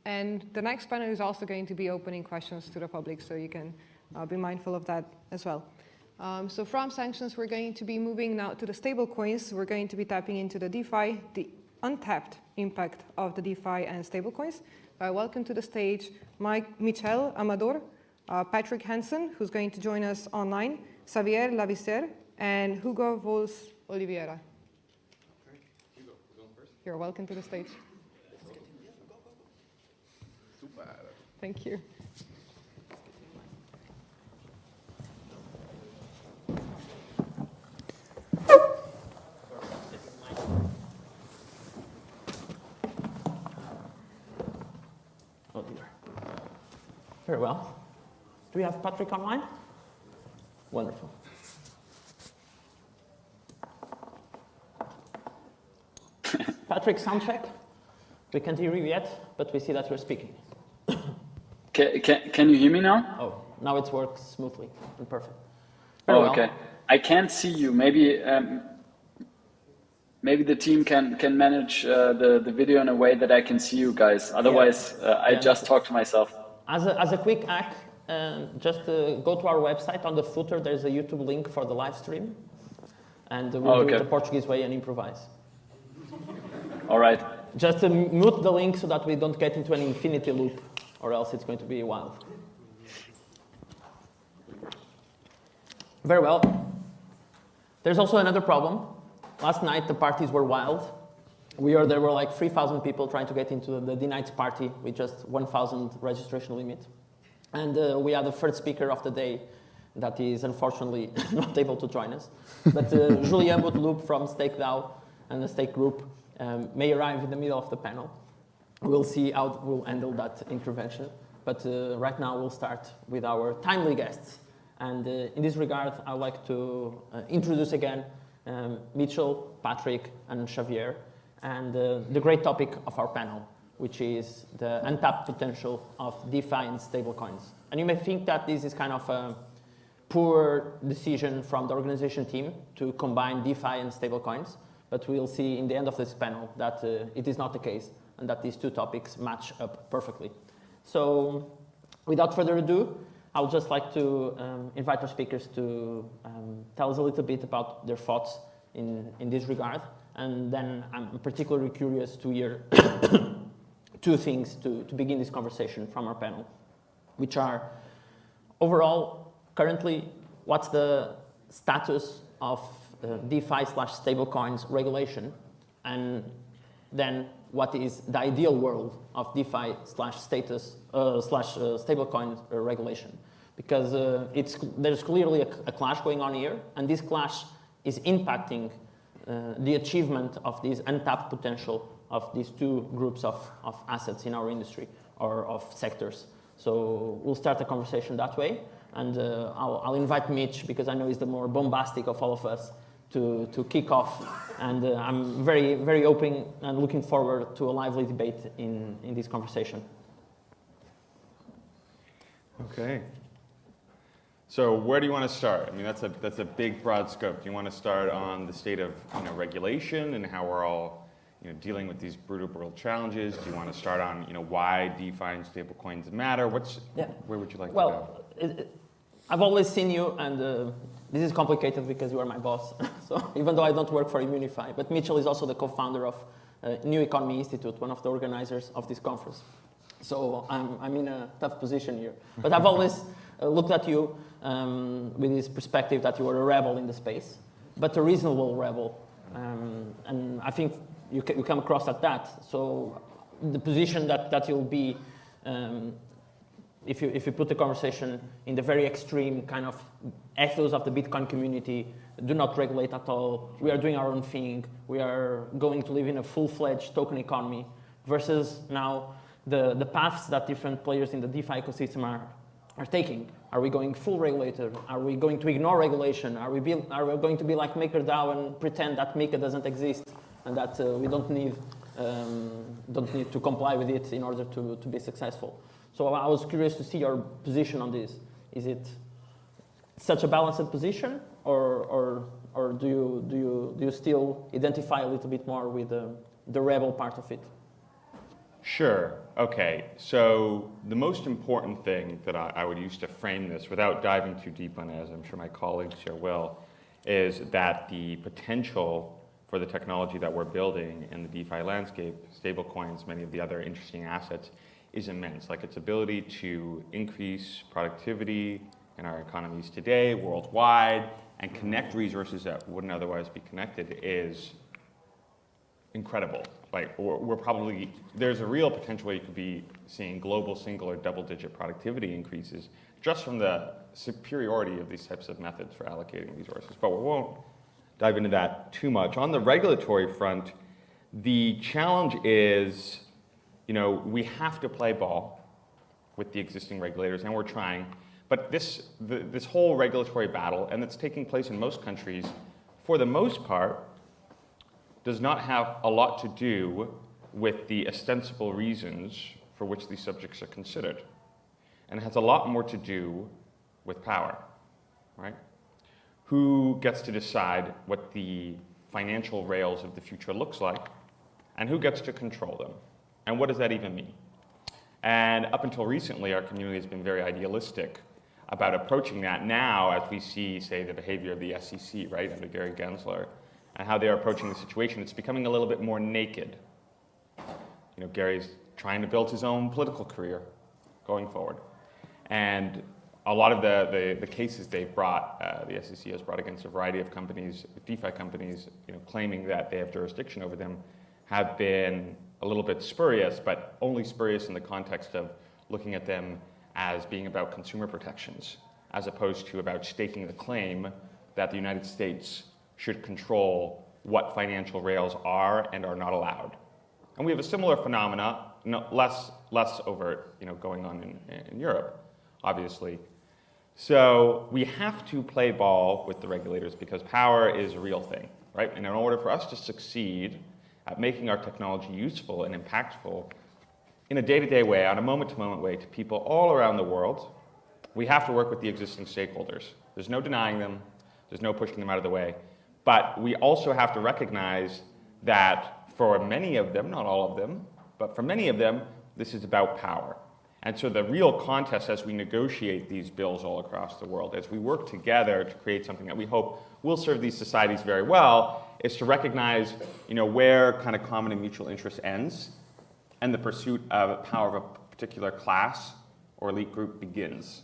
And the next panel is also going to be opening questions to the public, so you can be mindful of that as well. So from sanctions, we're going to be moving now to the stablecoins. We're going to be tapping into the DeFi, the untapped impact of the DeFi and stablecoins. I welcome to the stage Michel Amador, Patrick Hansen, who's going to join us online, Xavier Lavayssière, and Hugo Volz Oliveira. Okay. Hugo, we're going first. You're welcome to the stage. Super. Thank you. Oh dear. Very well. Do we have Patrick online? Wonderful. Patrick, sound check. We can't hear you yet, but we see that you're speaking. Can you hear me now? Oh, now it works smoothly and perfect. Very well. Okay. I can't see you. Maybe maybe the team can manage the video in a way that I can see you guys. Otherwise, I just talk to myself. As a quick hack, just go to our website. On the footer, there's a YouTube link for the live stream. And we'll do it the Portuguese way and improvise. All right. Just mute the link so that we don't get into an infinity loop, or else it's going to be wild. Very well. There's also another problem. Last night, the parties were wild. There were like 3,000 people trying to get into the D-Night party with just 1,000 registration limit. And we had the first speaker of the day that is unfortunately not able to join us. But Julien Bouteloup from StakeDAO and the Stake Group may arrive in the middle of the panel. We'll see how we'll handle that intervention. But right now, we'll start with our timely guests. And in this regard, I'd like to introduce again Mitchell, Patrick, and Xavier, and the great topic of our panel, which is the untapped potential of DeFi and stablecoins. And you may think that this is kind of a poor decision from the organization team to combine DeFi and stablecoins, but we'll see in the end of this panel that it is not the case, and that these two topics match up perfectly. So without further ado, I would just like to invite our speakers to tell us a little bit about their thoughts in this regard. And then I'm particularly curious to hear two things to begin this conversation from our panel, which are, overall, currently, what's the status of DeFi/stablecoins regulation? And then what is the ideal world of DeFi/stablecoin regulation? Because there's clearly a clash going on here, and this clash is impacting the achievement of this untapped potential of these two groups of assets in our industry or of sectors. So we'll start the conversation that way, and I'll invite Mitch, because I know he's the more bombastic of all of us, to kick off, and I'm very, very open and looking forward to a lively debate in this conversation. Okay. So where do you want to start? I mean, that's a big, broad scope. Do you want to start on the state of regulation and how we're all dealing with these brutal world challenges? Do you want to start on why DeFi and stablecoins matter? Where would you like to go? I've always seen you, and this is complicated because you are my boss. So even though I don't work for Immunefi, but Mitchell is also the co-founder of New Economy Institute, one of the organizers of this conference. So I'm in a tough position here. But I've always looked at you with this perspective that you are a rebel in the space, but a reasonable rebel. And I think you come across at that. So the position that you'll be, if you put the conversation in the very extreme kind of ethos of the Bitcoin community, do not regulate at all, we are doing our own thing, we are going to live in a full-fledged token economy, versus now the paths that different players in the DeFi ecosystem are taking. Are we going full regulator? Are we going to ignore regulation? Are we going to be like MakerDAO and pretend that Maker doesn't exist and that we don't need to comply with it in order to be successful? So I was curious to see your position on this. Is it such a balanced position, or do you still identify a little bit more with the rebel part of it? Sure. Okay. So the most important thing that I would use to frame this, without diving too deep on it, as I'm sure my colleagues here will, is that the potential for the technology that we're building in the DeFi landscape, stablecoins, many of the other interesting assets, is immense. Like its ability to increase productivity in our economies today, worldwide, and connect resources that wouldn't otherwise be connected is incredible. Like we're probably, there's a real potential where you could be seeing global single or double-digit productivity increases just from the superiority of these types of methods for allocating resources. But we won't dive into that too much. On the regulatory front, the challenge is, we have to play ball with the existing regulators, and we're trying. But this whole regulatory battle, and it's taking place in most countries, for the most part, does not have a lot to do with the ostensible reasons for which these subjects are considered. And it has a lot more to do with power, right? Who gets to decide what the financial rails of the future looks like, and who gets to control them? And what does that even mean? And up until recently, our community has been very idealistic about approaching that. Now, as we see, say, the behavior of the SEC, right, under Gary Gensler, and how they're approaching the situation, it's becoming a little bit more naked. Gary's trying to build his own political career going forward. And a lot of the cases they've brought, the SEC has brought against a variety of companies, DeFi companies, claiming that they have jurisdiction over them, have been a little bit spurious, but only spurious in the context of looking at them as being about consumer protections, as opposed to about staking the claim that the United States should control what financial rails are and are not allowed. And we have a similar phenomena, less overt, going on in Europe, obviously. So we have to play ball with the regulators because power is a real thing, right? And in order for us to succeed at making our technology useful and impactful in a day-to-day way, on a moment-to-moment way to people all around the world, we have to work with the existing stakeholders. There's no denying them. There's no pushing them out of the way. But we also have to recognize that for many of them, not all of them, but for many of them, this is about power. And so the real contest as we negotiate these bills all across the world, as we work together to create something that we hope will serve these societies very well, is to recognize where kind of common and mutual interest ends and the pursuit of power of a particular class or elite group begins.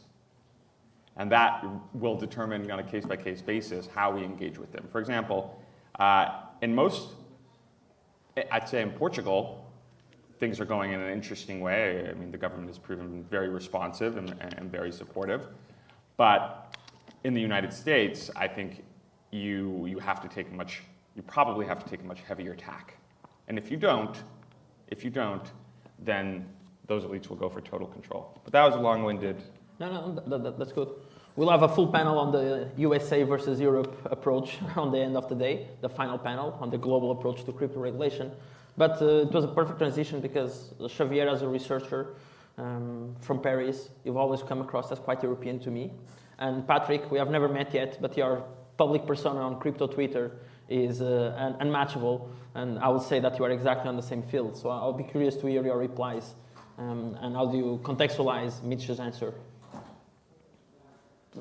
And that will determine on a case-by-case basis how we engage with them. For example, I'd say in Portugal, things are going in an interesting way. I mean, the government has proven very responsive and very supportive. But in the United States, I think you probably have to take a much heavier tack. And if you don't, then those elites will go for total control. But that was a long-winded. No, that's good. We'll have a full panel on the USA versus Europe approach on the end of the day, the final panel on the global approach to crypto regulation. But it was a perfect transition because Xavier, as a researcher from Paris, you've always come across as quite European to me. And Patrick, we have never met yet, but your public persona on crypto Twitter is unmatchable. And I would say that you are exactly on the same field. So I'll be curious to hear your replies. And how do you contextualize Mitch's answer?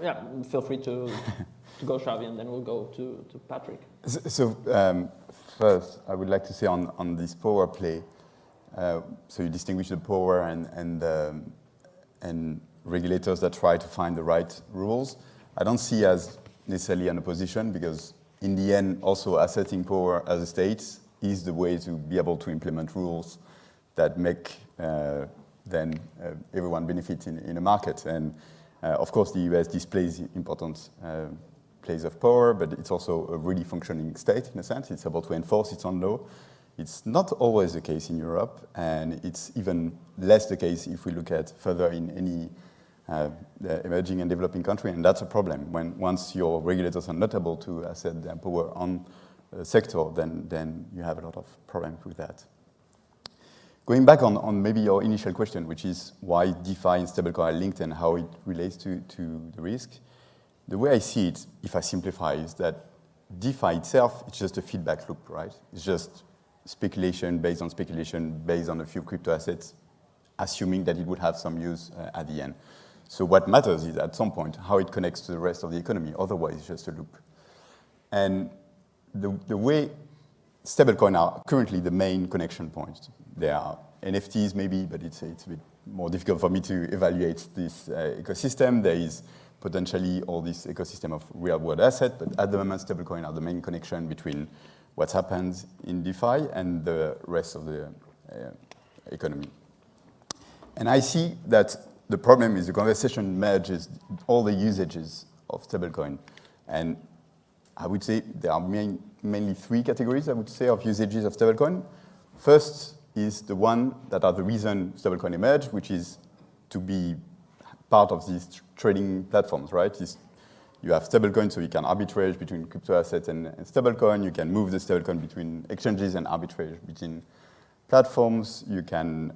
Yeah, feel free to go, Xavier, and then we'll go to Patrick. So first, I would like to say on this power play, so you distinguish the power and regulators that try to find the right rules. I don't see as necessarily an opposition because in the end, also asserting power as a state is the way to be able to implement rules that make then everyone benefit in a market. And of course, the US displays important place of power, but it's also a really functioning state in a sense. It's able to enforce its own law. It's not always the case in Europe, and it's even less the case if we look at further in any emerging and developing country, and that's a problem. Once your regulators are not able to assert their power on a sector, then you have a lot of problems with that. Going back on maybe your initial question, which is why DeFi and stablecoin are linked and how it relates to the risk, the way I see it, if I simplify, is that DeFi itself, it's just a feedback loop, right? It's just speculation based on a few crypto assets, assuming that it would have some use at the end. So what matters is at some point how it connects to the rest of the economy. Otherwise, it's just a loop. And the way stablecoins are currently the main connection points. There are NFTs maybe, but it's a bit more difficult for me to evaluate this ecosystem. There is potentially all this ecosystem of real-world assets, but at the moment, stablecoins are the main connection between what happens in DeFi and the rest of the economy. And I see that the problem is the conversation merges all the usages of stablecoin. And I would say there are mainly three categories, I would say, of usages of stablecoin. First is the one that are the reason stablecoin emerged, which is to be part of these trading platforms, right? You have stablecoin, so you can arbitrage between crypto assets and stablecoin. You can move the stablecoin between exchanges and arbitrage between platforms. You can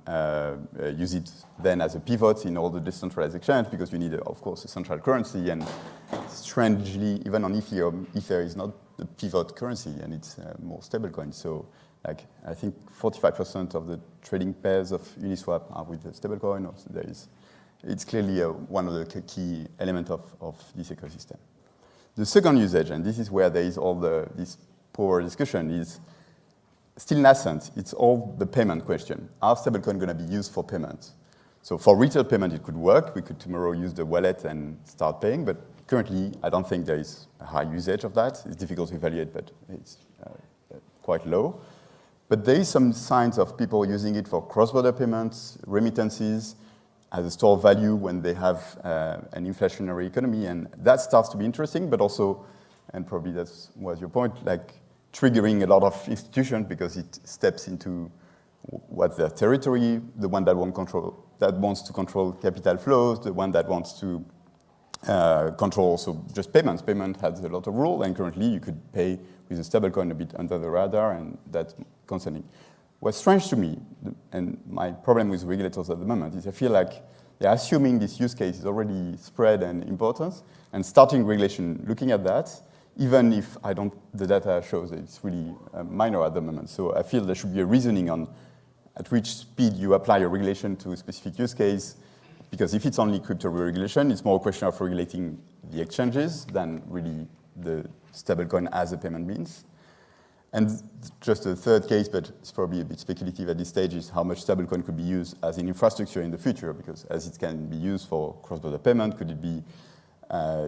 use it then as a pivot in all the decentralized exchange because you need, of course, a central currency. And strangely, even on Ethereum, Ether is not the pivot currency, and it's more stablecoin. So, like, I think 45% of the trading pairs of Uniswap are with the stablecoin. So it's clearly one of the key elements of this ecosystem. The second usage, and this is where there is all this power discussion, is still nascent. It's all the payment question. Are stablecoin going to be used for payment? So for retail payment, it could work. We could tomorrow use the wallet and start paying, but currently, I don't think there is a high usage of that. It's difficult to evaluate, but it's quite low. But there is some signs of people using it for cross-border payments, remittances, as a store of value when they have an inflationary economy, and that starts to be interesting, but also, and probably that was your point, like triggering a lot of institutions because it steps into what's their territory, the one that wants to control capital flows, the one that wants to control also just payments. Payment has a lot of rules, and currently you could pay with a stablecoin a bit under the radar, and that's concerning. What's strange to me, and my problem with regulators at the moment, is I feel like they're assuming this use case is already spread and important, and starting regulation looking at that, even if the data shows that it's really minor at the moment. So I feel there should be a reasoning on at which speed you apply a regulation to a specific use case, because if it's only crypto regulation, it's more a question of regulating the exchanges than really the stablecoin as a payment means. And just a third case, but it's probably a bit speculative at this stage, is how much stablecoin could be used as an infrastructure in the future, because as it can be used for cross-border payment, could it be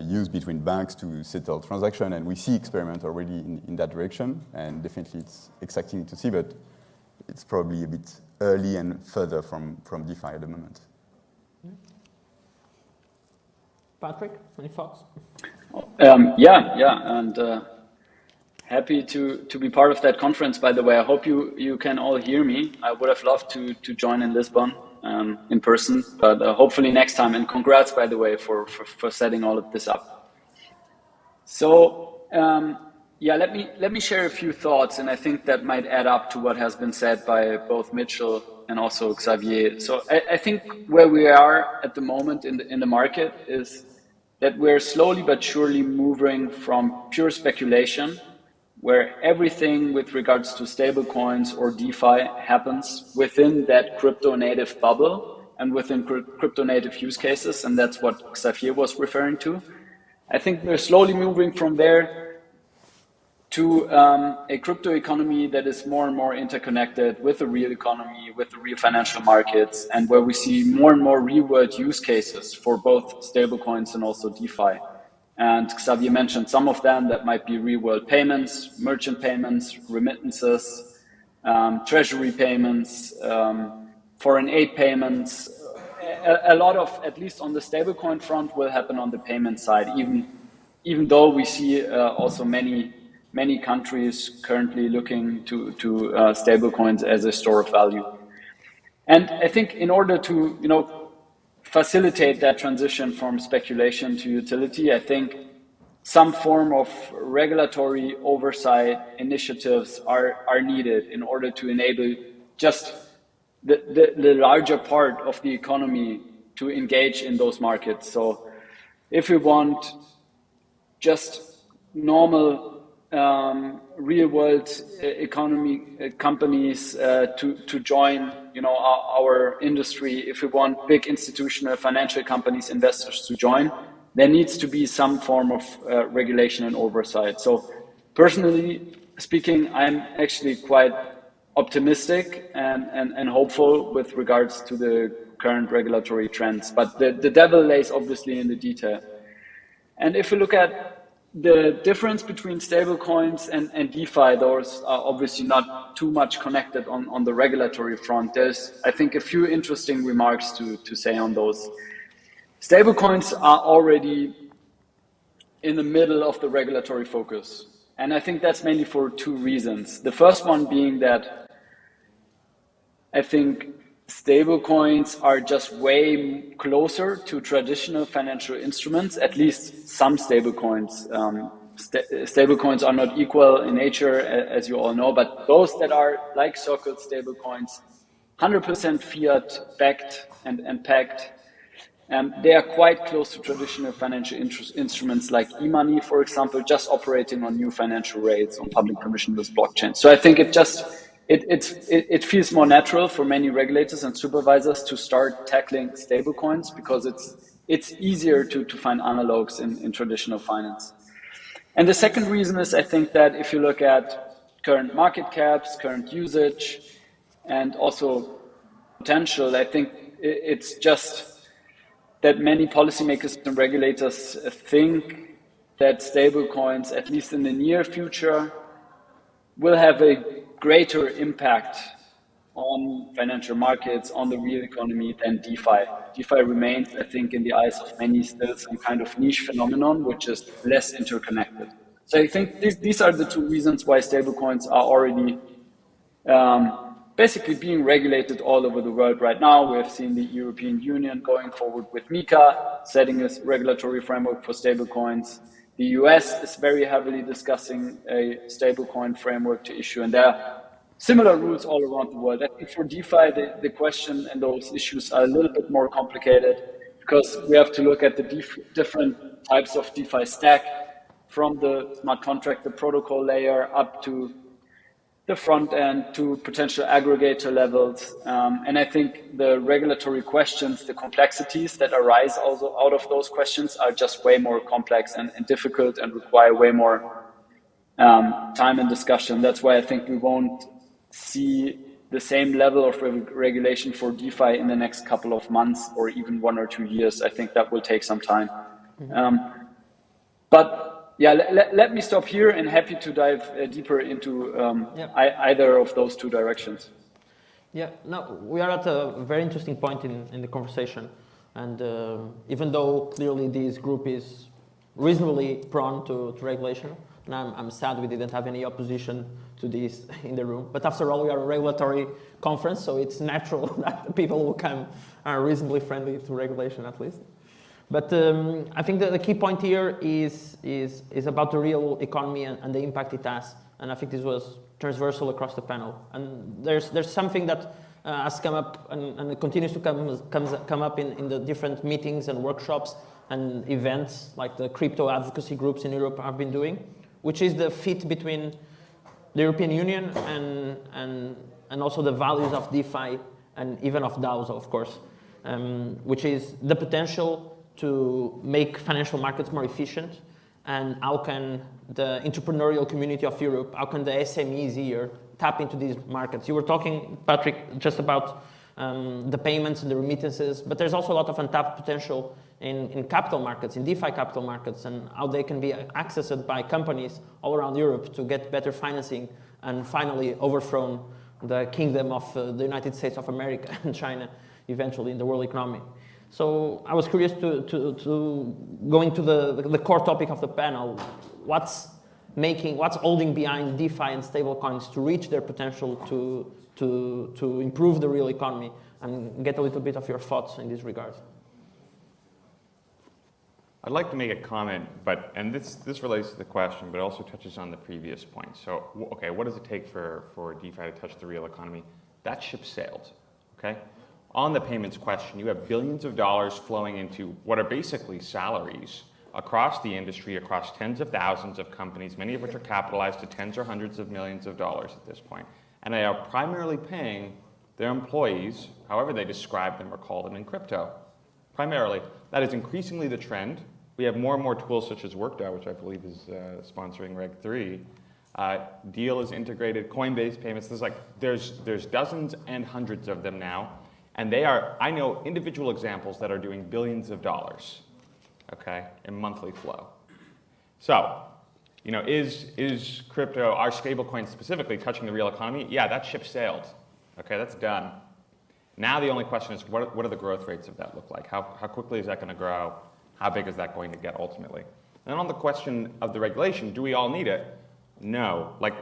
used between banks to settle transactions? And we see experiments already in that direction, and definitely it's exciting to see, but it's probably a bit early and further from DeFi at the moment. Patrick, any thoughts? And happy to be part of that conference, by the way. I hope you can all hear me. I would have loved to join in Lisbon in person, but hopefully next time. And congrats, by the way, for setting all of this up. So let me share a few thoughts, and I think that might add up to what has been said by both Mitchell and also Xavier. So I think where we are at the moment in the market is that we're slowly but surely moving from pure speculation, where everything with regards to stablecoins or DeFi happens within that crypto native bubble and within crypto native use cases, and that's what Xavier was referring to. I think we're slowly moving from there to a crypto economy that is more and more interconnected with the real economy, with the real financial markets, and where we see more and more real-world use cases for both stablecoins and also DeFi. And Xavier mentioned some of them that might be real-world payments, merchant payments, remittances, treasury payments, foreign aid payments. A lot of, at least on the stablecoin front, will happen on the payment side, even though we see also many countries currently looking to stablecoins as a store of value. And I think in order to facilitate that transition from speculation to utility, I think some form of regulatory oversight initiatives are needed in order to enable just the larger part of the economy to engage in those markets. So if we want just normal real world economy companies to join, our industry, if we want big institutional financial companies, investors to join, there needs to be some form of regulation and oversight. So personally speaking, I'm actually quite optimistic and hopeful with regards to the current regulatory trends. But the devil lays obviously in the detail. And if we look at the difference between stablecoins and DeFi, those are obviously not too much connected on the regulatory front. There's, I think, a few interesting remarks to say on those. Stablecoins are already in the middle of the regulatory focus. And I think that's mainly for two reasons. The first one being that I think stablecoins are just way closer to traditional financial instruments, at least some stablecoins. Stablecoins are not equal in nature, as you all know, but those that are like Circle stablecoins, 100% fiat backed and pegged, they are quite close to traditional financial instruments like e-money, for example, just operating on new financial rails on public permissionless blockchains. So I think it feels more natural for many regulators and supervisors to start tackling stablecoins because it's easier to find analogs in traditional finance. And the second reason is, I think that if you look at current market caps, current usage, and also potential, I think it's just that many policymakers and regulators think that stablecoins, at least in the near future, will have a greater impact on financial markets, on the real economy than DeFi. DeFi remains, I think, in the eyes of many still some kind of niche phenomenon, which is less interconnected. So I think these are the two reasons why stablecoins are already basically being regulated all over the world right now. We have seen the European Union going forward with MiCA, setting a regulatory framework for stablecoins. The US is very heavily discussing a stablecoin framework to issue, and there are similar rules all around the world. I think for DeFi, the question and those issues are a little bit more complicated because we have to look at the different types of DeFi stack, from the smart contract, the protocol layer, up to the front end, to potential aggregator levels. And I think the regulatory questions, the complexities that arise also out of those questions are just way more complex and difficult and require way more time and discussion. That's why I think we won't see the same level of regulation for DeFi in the next couple of months or even 1 or 2 years. I think that will take some time. But yeah, let me stop here, and happy to dive deeper into either of those two directions. Yeah, no, we are at a very interesting point in the conversation. And even though clearly this group is reasonably prone to regulation, and I'm sad we didn't have any opposition to this in the room. But after all, we are a regulatory conference, so it's natural that people will come reasonably friendly to regulation at least. But I think the key point here is about the real economy and the impact it has. And I think this was transversal across the panel. And there's something that has come up and it continues to come up in the different meetings and workshops and events like the crypto advocacy groups in Europe have been doing, which is the fit between the European Union and also the values of DeFi and even of DAOs, of course, which is the potential to make financial markets more efficient, and how can the entrepreneurial community of Europe, how can the SMEs here tap into these markets? You were talking, Patrick, just about the payments and the remittances, but there's also a lot of untapped potential in capital markets, in DeFi capital markets, and how they can be accessed by companies all around Europe to get better financing and finally overthrow the kingdom of the United States of America and China eventually in the world economy. So I was curious to go into the core topic of the panel. What's holding behind DeFi and stablecoins to reach their potential to improve the real economy, and get a little bit of your thoughts in this regard. I'd like to make a comment, and this relates to the question, but also touches on the previous point. So, okay, what does it take for DeFi to touch the real economy? That ship sailed, okay? On the payments question, you have billions of dollars flowing into what are basically salaries across the industry, across tens of thousands of companies, many of which are capitalized to tens or hundreds of millions of dollars at this point. And they are primarily paying their employees, however they describe them or call them, in crypto. Primarily. That is increasingly the trend. We have more and more tools such as Workdow, which I believe is sponsoring Reg3. Deal is integrated, Coinbase payments. There's dozens and hundreds of them now. And they are, I know individual examples that are doing billions of dollars, okay, in monthly flow. So, you know, is crypto, our stablecoin specifically, touching the real economy? Yeah, that ship sailed. Okay, that's done. Now the only question is, what are the growth rates of that look like? How quickly is that going to grow? How big is that going to get ultimately? And on the question of the regulation, do we all need it? No. Like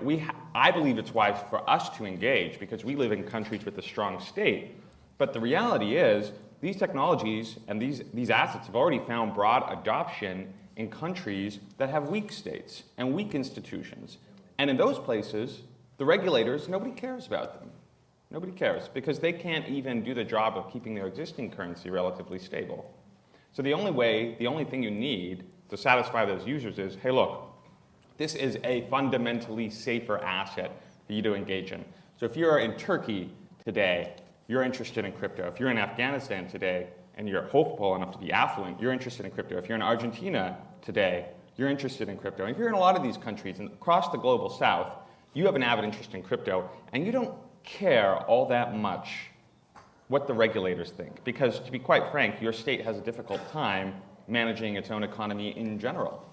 I believe it's wise for us to engage because we live in countries with a strong state. But the reality is, these technologies and these assets have already found broad adoption in countries that have weak states and weak institutions. And in those places, the regulators, nobody cares about them. Nobody cares because they can't even do the job of keeping their existing currency relatively stable. So the only thing you need to satisfy those users is, hey, look, this is a fundamentally safer asset for you to engage in. So if you're in Turkey today, you're interested in crypto. If you're in Afghanistan today and you're hopeful enough to be affluent, you're interested in crypto. If you're in Argentina today, you're interested in crypto. And if you're in a lot of these countries and across the global south, you have an avid interest in crypto and you don't care all that much what the regulators think. Because to be quite frank, your state has a difficult time managing its own economy in general.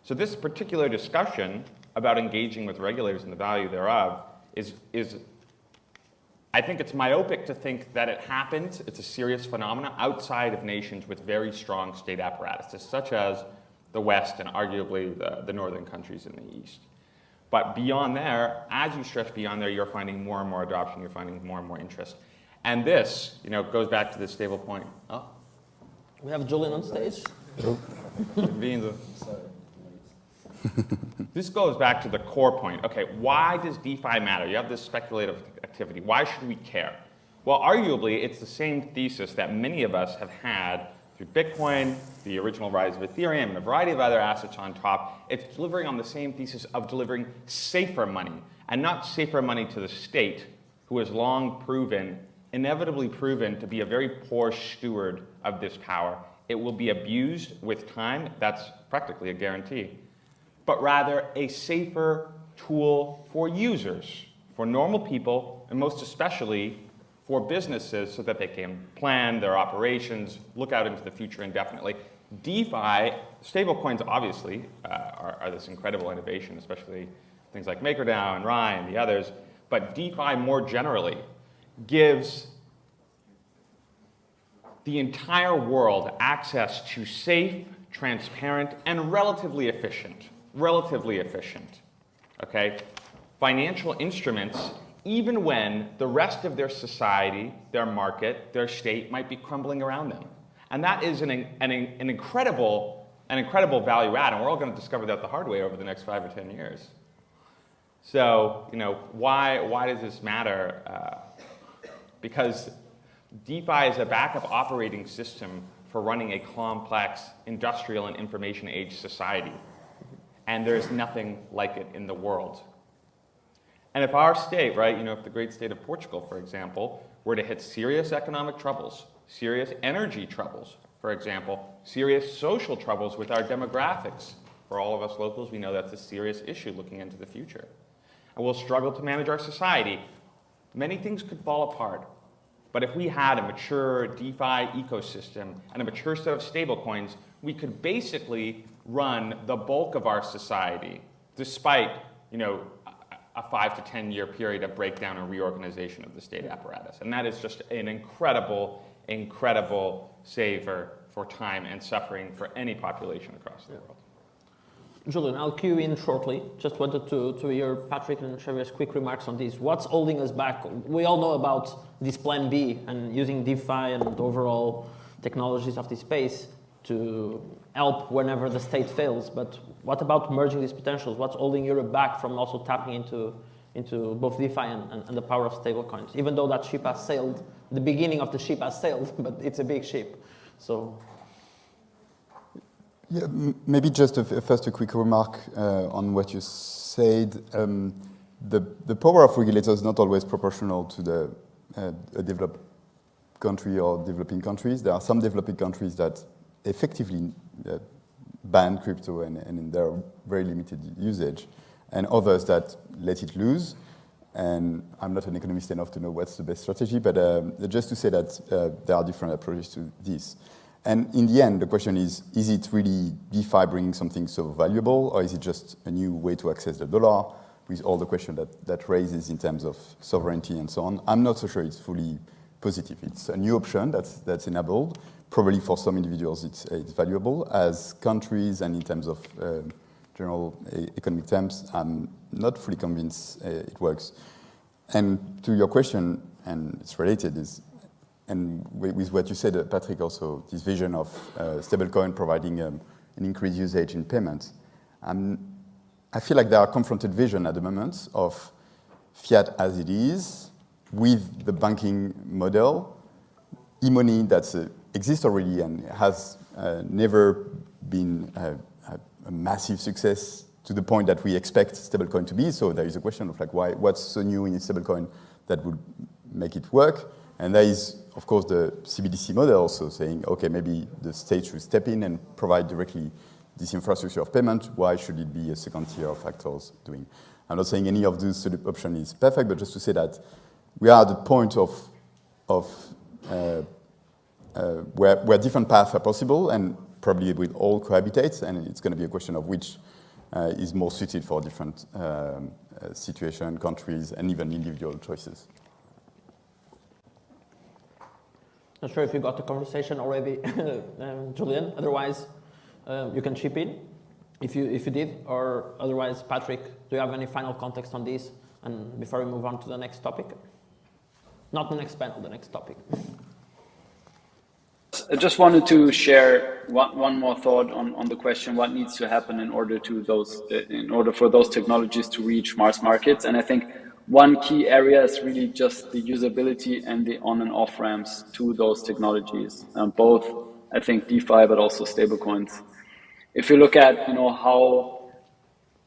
So this particular discussion about engaging with regulators and the value thereof is I think it's myopic to think that it happens, it's a serious phenomenon outside of nations with very strong state apparatuses, such as the West and arguably the northern countries in the East. But beyond there, as you stretch beyond there, you're finding more and more adoption, you're finding more and more interest. And this, you know, goes back to the stable point. Oh. We have Julien on stage. This goes back to the core point. Okay, why does DeFi matter? You have this speculative activity. Why should we care? Well, arguably, it's the same thesis that many of us have had through Bitcoin, the original rise of Ethereum, and a variety of other assets on top. It's delivering on the same thesis of delivering safer money, and not safer money to the state, who has long proven, inevitably proven, to be a very poor steward of this power. It will be abused with time. That's practically a guarantee. But rather a safer tool for users, for normal people, and most especially for businesses so that they can plan their operations, look out into the future indefinitely. DeFi, stablecoins obviously are this incredible innovation, especially things like MakerDAO and Rye and the others, but DeFi more generally gives the entire world access to safe, transparent, and relatively efficient, okay, financial instruments, even when the rest of their society, their market, their state might be crumbling around them. And that is an incredible value add, and we're all going to discover that the hard way over the next 5 or 10 years. So, you know, why does this matter? Because DeFi is a backup operating system for running a complex industrial and information age society. And there's nothing like it in the world. And if our state, right, you know, if the great state of Portugal, for example, were to hit serious economic troubles, serious energy troubles, for example, serious social troubles with our demographics, for all of us locals, we know that's a serious issue looking into the future. And we'll struggle to manage our society. Many things could fall apart. But if we had a mature DeFi ecosystem and a mature set of stablecoins, we could basically run the bulk of our society, despite, you know, a 5 to 10 year period of breakdown and reorganization of the state apparatus. And that is just an incredible saver for time and suffering for any population across the world. Julien, I'll cue in shortly. Just wanted to hear Patrick and Xavier's quick remarks on this. What's holding us back? We all know about this plan B and using DeFi and overall technologies of this space to help whenever the state fails. But what about merging these potentials? What's holding Europe back from also tapping into both DeFi and the power of stablecoins? Even though that ship has sailed, the beginning of the ship has sailed, but it's a big ship. So Yeah, maybe just first a quick remark on what you said. The power of regulators is not always proportional to a developed country or developing countries. There are some developing countries that effectively ban crypto and there are very limited usage, and others that let it loose. And I'm not an economist enough to know what's the best strategy, but just to say that there are different approaches to this. And in the end, the question is it really DeFi bringing something so valuable, or is it just a new way to access the dollar, with all the question that raises in terms of sovereignty and so on? I'm not so sure it's fully positive. It's a new option that's enabled. Probably for some individuals it's valuable. As countries and in terms of general economic terms, I'm not fully convinced it works. And to your question, and it's related, and with what you said, Patrick, also, this vision of stablecoin providing an increased usage in payments. I feel like there are confronted vision at the moment of fiat as it is with the banking model, e-money that exists already and has never been a massive success to the point that we expect stablecoin to be. So there is a question of like, what's so new in stablecoin that would make it work? And there is, of course, the CBDC model also saying, okay, maybe the state should step in and provide directly this infrastructure of payment. Why should it be a second tier of actors doing? I'm not saying any of those option is perfect, but just to say that we are at the point of where different paths are possible, and probably will all cohabitate, and it's going to be a question of which is more suited for different situation, countries, and even individual choices. Not sure if you got the conversation already, Julien. Otherwise, you can chip in if you did, or otherwise, Patrick, do you have any final context on this? And before we move on to the next topic, not the next panel, the next topic. I just wanted to share one more thought on the question: what needs to happen in order for those technologies to reach mass markets? And I think one key area is really just the usability and the on and off ramps to those technologies, both I think DeFi but also stablecoins. If you look at how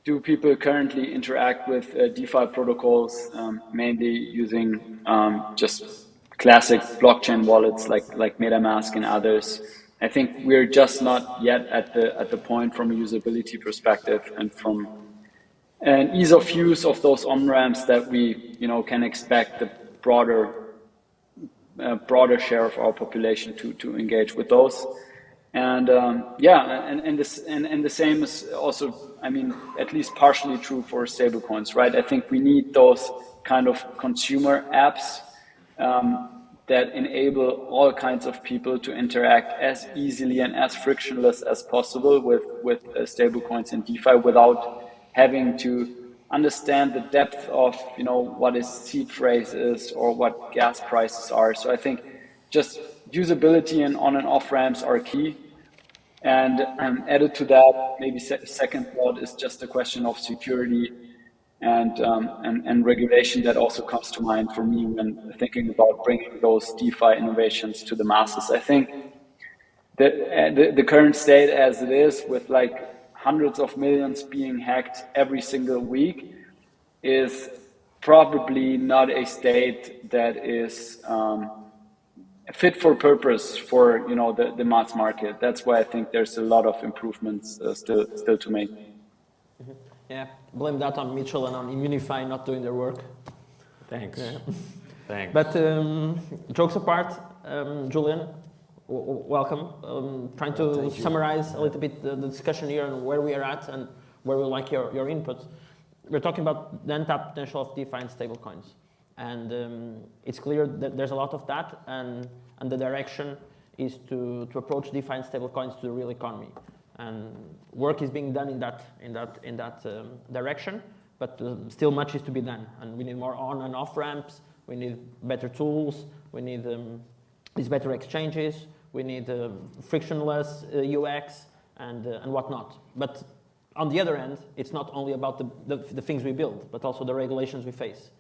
do people currently interact with DeFi protocols, mainly using just classic blockchain wallets like MetaMask and others. I think we're just not yet at the point from a usability perspective and from an ease of use of those on-ramps that we can expect the broader share of our population to engage with those. And the same is also, I mean, at least partially true for stablecoins, right? I think we need those kind of consumer apps that enable all kinds of people to interact as easily and as frictionless as possible with stablecoins and DeFi without having to understand the depth of what is seed phrase is or what gas prices are. So I think just usability and on and off ramps are key. And added to that, maybe second thought is just a question of security and regulation that also comes to mind for me when thinking about bringing those DeFi innovations to the masses. I think that the current state as it is, with like hundreds of millions being hacked every single week, is probably not a state that is fit for purpose for the mass market. That's why I think there's a lot of improvements still to make. Mm-hmm. Yeah, blame that on Mitchell and on Immunefi not doing their work. Thanks. Yeah. Thanks. But jokes apart, Julien, welcome. Trying to summarize a little bit the discussion here and where we are at and where we like your input. We're talking about the untapped potential of DeFi and stablecoins. And it's clear that there's a lot of that, and the direction is to approach DeFi and stablecoins to the real economy. And work is being done in that direction, but still much is to be done. And we need more on and off ramps. We need better tools. We need these better exchanges. We need frictionless UX and whatnot. But on the other end, it's not only about the things we build, but also the regulations we face.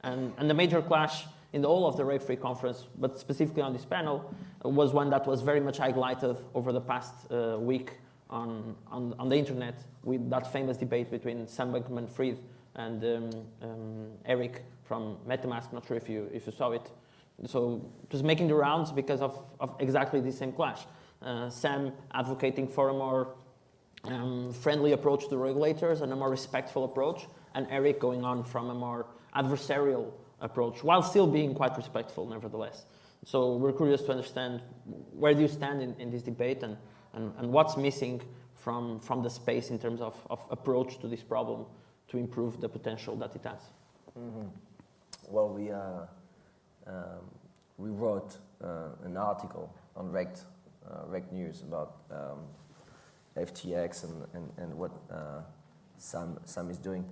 And the major clash in the whole of the Reg3 conference, but specifically on this panel, was one that was very much highlighted over the past week on the internet with that famous debate between Sam Bankman-Fried and Eric from MetaMask. Not sure if you saw it. So it was making the rounds because of exactly the same clash. Sam advocating for a more friendly approach to regulators and a more respectful approach, and Eric going on from a more adversarial approach, while still being quite respectful nevertheless. So we're curious to understand where do you stand in this debate and what's missing from the space in terms of approach to this problem to improve the potential that it has. Mm-hmm. Well, we wrote an article on Reg News about FTX and what Sam is doing.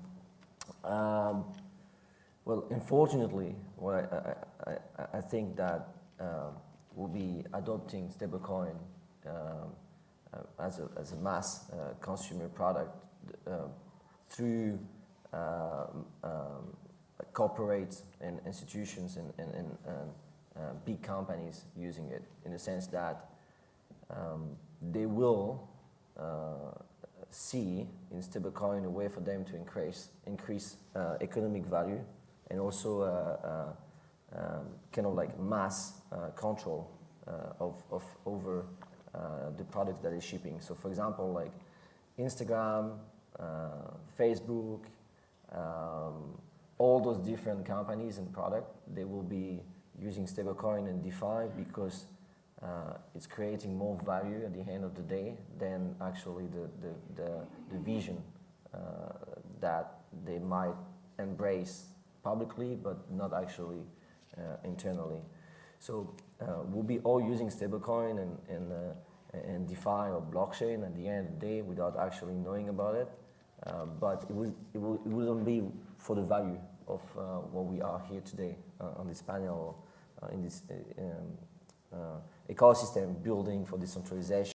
Well, unfortunately, I think that we'll be adopting stablecoin as a mass consumer product through corporates and institutions and big companies using it, in the sense that they will see in stablecoin a way for them to increase economic value, and also kind of like mass control over the products that is shipping. So for example, like Instagram, Facebook, all those different companies and products, they will be using stablecoin and DeFi because it's creating more value at the end of the day than actually the vision that they might embrace publicly, but not actually internally. So we'll be all using stablecoin and DeFi or blockchain at the end of the day without actually knowing about it. But it wouldn't be for the value of what we are here today on this panel, in this ecosystem building for decentralization